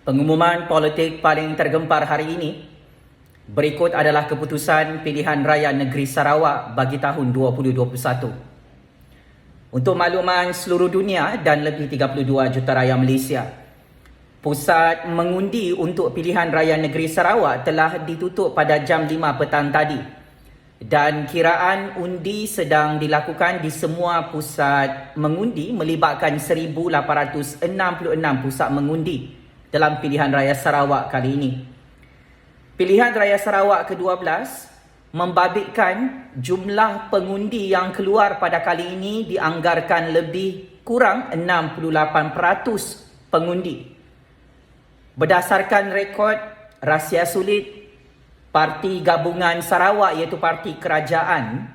Pengumuman politik paling tergempar hari ini, berikut adalah keputusan pilihan raya negeri Sarawak bagi tahun 2021. Untuk makluman seluruh dunia dan lebih 32 juta rakyat Malaysia, pusat mengundi untuk pilihan raya negeri Sarawak telah ditutup pada jam 5 petang tadi dan kiraan undi sedang dilakukan di semua pusat mengundi melibatkan 1,866 pusat mengundi dalam pilihan raya Sarawak kali ini. Pilihan raya Sarawak ke-12 membabitkan jumlah pengundi yang keluar pada kali ini dianggarkan lebih kurang 68% pengundi. Berdasarkan rekod rahsia sulit, Parti Gabungan Sarawak iaitu Parti Kerajaan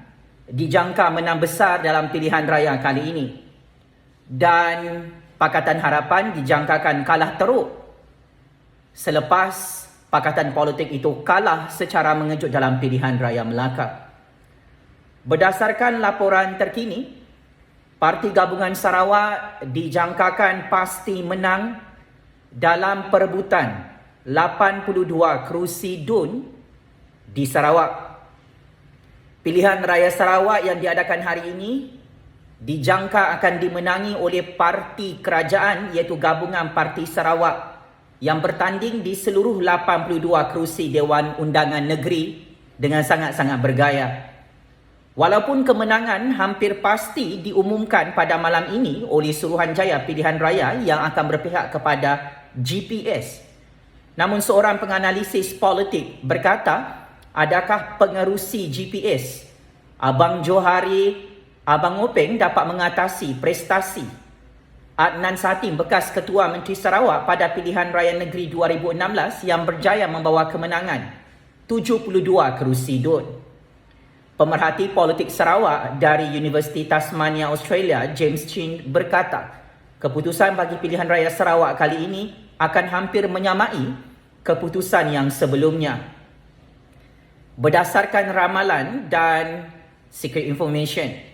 dijangka menang besar dalam pilihan raya kali ini. Dan Pakatan Harapan dijangkakan kalah teruk selepas Pakatan Politik itu kalah secara mengejut dalam pilihan raya Melaka. Berdasarkan laporan terkini, Parti Gabungan Sarawak dijangkakan pasti menang dalam perebutan 82 kerusi DUN di Sarawak. Pilihan raya Sarawak yang diadakan hari ini dijangka akan dimenangi oleh Parti Kerajaan iaitu Gabungan Parti Sarawak yang bertanding di seluruh 82 kerusi Dewan Undangan Negeri dengan sangat-sangat bergaya. Walaupun kemenangan hampir pasti diumumkan pada malam ini oleh Suruhanjaya Pilihan Raya yang akan berpihak kepada GPS. Namun seorang penganalisis politik berkata, adakah pengerusi GPS Abang Johari, Abang Openg dapat mengatasi prestasi Adnan Satim, bekas Ketua Menteri Sarawak pada pilihan raya negeri 2016 yang berjaya membawa kemenangan 72 kerusi DUN. Pemerhati politik Sarawak dari Universiti Tasmania Australia, James Chin berkata, keputusan bagi pilihan raya Sarawak kali ini akan hampir menyamai keputusan yang sebelumnya. Berdasarkan ramalan dan secret information,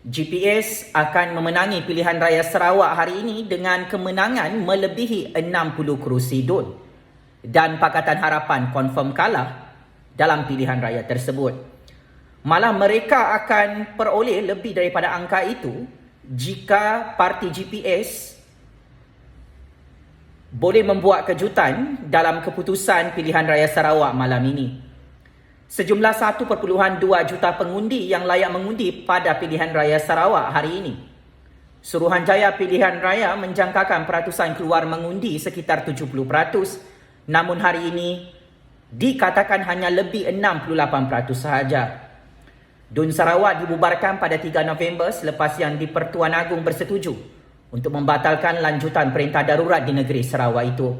GPS akan memenangi pilihan raya Sarawak hari ini dengan kemenangan melebihi 60 kerusi DUN dan Pakatan Harapan confirm kalah dalam pilihan raya tersebut. Malah mereka akan peroleh lebih daripada angka itu jika parti GPS boleh membuat kejutan dalam keputusan pilihan raya Sarawak malam ini. Sejumlah 1.2 juta pengundi yang layak mengundi pada pilihan raya Sarawak hari ini. Suruhanjaya Pilihan Raya menjangkakan peratusan keluar mengundi sekitar 70%, namun hari ini dikatakan hanya lebih 68% sahaja. DUN Sarawak dibubarkan pada 3 November selepas yang di-Pertuan Agong bersetuju untuk membatalkan lanjutan perintah darurat di negeri Sarawak itu.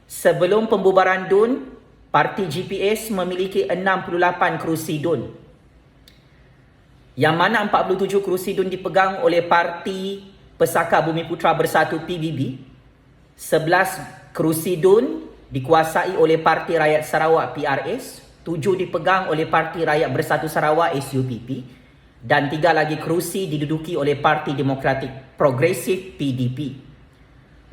Sebelum pembubaran DUN, Parti GPS memiliki 68 kerusi DUN, yang mana 47 kerusi DUN dipegang oleh Parti Pesaka Bumiputra Bersatu PBB, 11 kerusi DUN dikuasai oleh Parti Rakyat Sarawak PRS, 7 dipegang oleh Parti Rakyat Bersatu Sarawak SUPP, dan 3 lagi kerusi diduduki oleh Parti Demokratik Progresif PDP.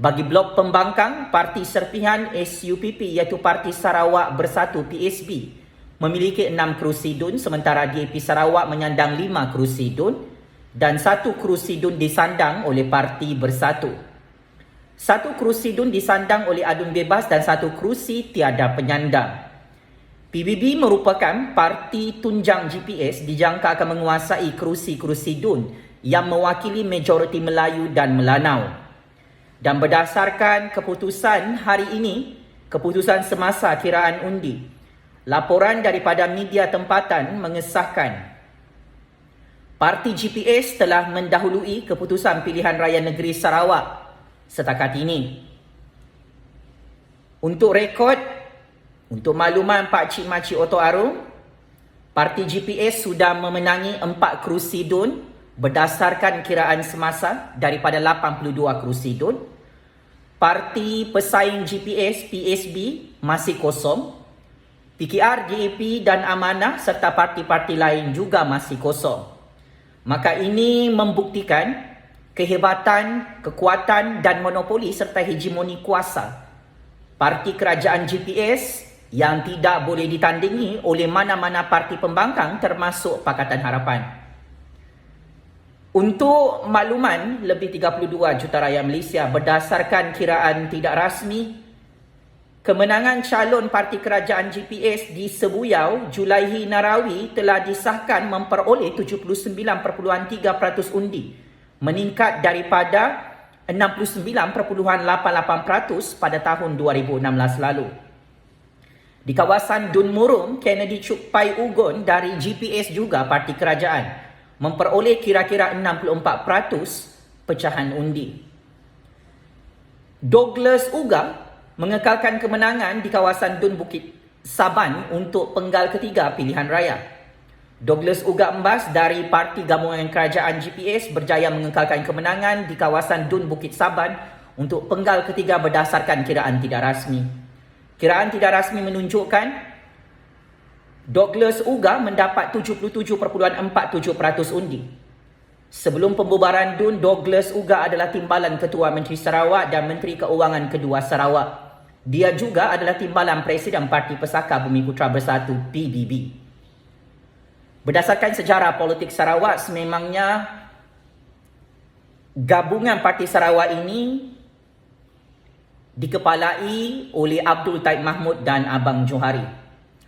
Bagi blok pembangkang, Parti Serpihan SUPP iaitu Parti Sarawak Bersatu PSB memiliki 6 kerusi DUN, sementara DAP Sarawak menyandang 5 kerusi DUN dan 1 kerusi DUN disandang oleh Parti Bersatu. 1 kerusi DUN disandang oleh Adun Bebas dan 1 kerusi tiada penyandang. PBB merupakan parti tunjang GPS dijangka akan menguasai kerusi-kerusi DUN yang mewakili majoriti Melayu dan Melanau. Dan berdasarkan keputusan hari ini, keputusan semasa kiraan undi, laporan daripada media tempatan mengesahkan Parti GPS telah mendahului keputusan pilihan raya negeri Sarawak setakat ini. Untuk rekod, untuk makluman Pak Cik Makcik Oto Arum, Parti GPS sudah memenangi 4 kerusi DUN berdasarkan kiraan semasa daripada 82 kerusi DUN. Parti pesaing GPS PSB masih kosong. PKR, DAP dan Amanah serta parti-parti lain juga masih kosong. Maka ini membuktikan kehebatan, kekuatan dan monopoli serta hegemoni kuasa parti kerajaan GPS yang tidak boleh ditandingi oleh mana-mana parti pembangkang termasuk Pakatan Harapan. Untuk makluman, lebih 32 juta rakyat Malaysia berdasarkan kiraan tidak rasmi, kemenangan calon parti kerajaan GPS di Sebuyau, Julaihi Narawi telah disahkan memperoleh 79.3% undi, meningkat daripada 69.88% pada tahun 2016 lalu. Di kawasan Dun Murum, Kennedy Chukpai Ugon dari GPS juga parti kerajaan memperoleh kira-kira 64% pecahan undi. Douglas Uga mengekalkan kemenangan di kawasan Dun Bukit Saban untuk penggal ketiga pilihan raya. Douglas Uga Embas dari Parti Gabungan Kerajaan GPS berjaya mengekalkan kemenangan di kawasan Dun Bukit Saban untuk penggal ketiga berdasarkan kiraan tidak rasmi. Kiraan tidak rasmi menunjukkan Douglas Uga mendapat 77.47% undi. Sebelum pembubaran DUN, Douglas Uga adalah timbalan Ketua Menteri Sarawak dan Menteri Keuangan kedua Sarawak. Dia juga adalah timbalan Presiden Parti Pesaka Bumi Putra Bersatu PBB. Berdasarkan sejarah politik Sarawak, sememangnya gabungan Parti Sarawak ini dikepalai oleh Abdul Taib Mahmud dan Abang Johari.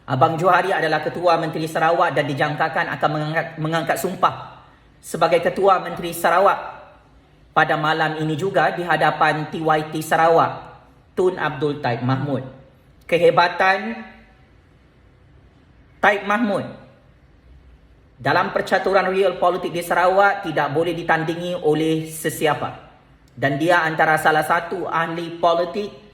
Abang Johari adalah Ketua Menteri Sarawak dan dijangkakan akan mengangkat sumpah sebagai Ketua Menteri Sarawak pada malam ini juga di hadapan TYT Sarawak, Tun Abdul Taib Mahmud. Kehebatan Taib Mahmud dalam percaturan real politik di Sarawak tidak boleh ditandingi oleh sesiapa. Dan dia antara salah satu ahli politik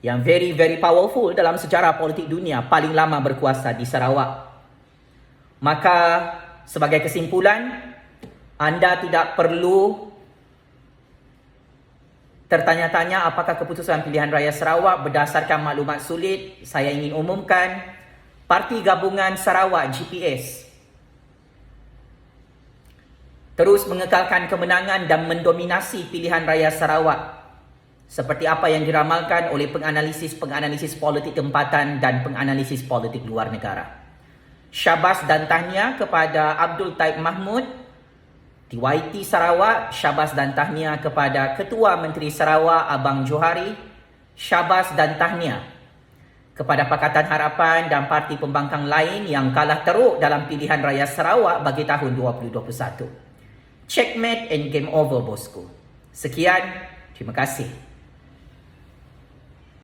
yang very powerful dalam sejarah politik dunia, paling lama berkuasa di Sarawak. Maka sebagai kesimpulan, anda tidak perlu tertanya-tanya apakah keputusan pilihan raya Sarawak berdasarkan maklumat sulit. Saya ingin umumkan, Parti Gabungan Sarawak GPS terus mengekalkan kemenangan dan mendominasi pilihan raya Sarawak seperti apa yang diramalkan oleh penganalisis politik tempatan dan penganalisis politik luar negara. Syabas dan tahniah kepada Abdul Taib Mahmud, TYT Sarawak. Syabas dan tahniah kepada Ketua Menteri Sarawak, Abang Johari. Syabas dan tahniah kepada Pakatan Harapan dan parti pembangkang lain yang kalah teruk dalam pilihan raya Sarawak bagi tahun 2021. Checkmate and game over, bosku. Sekian, terima kasih.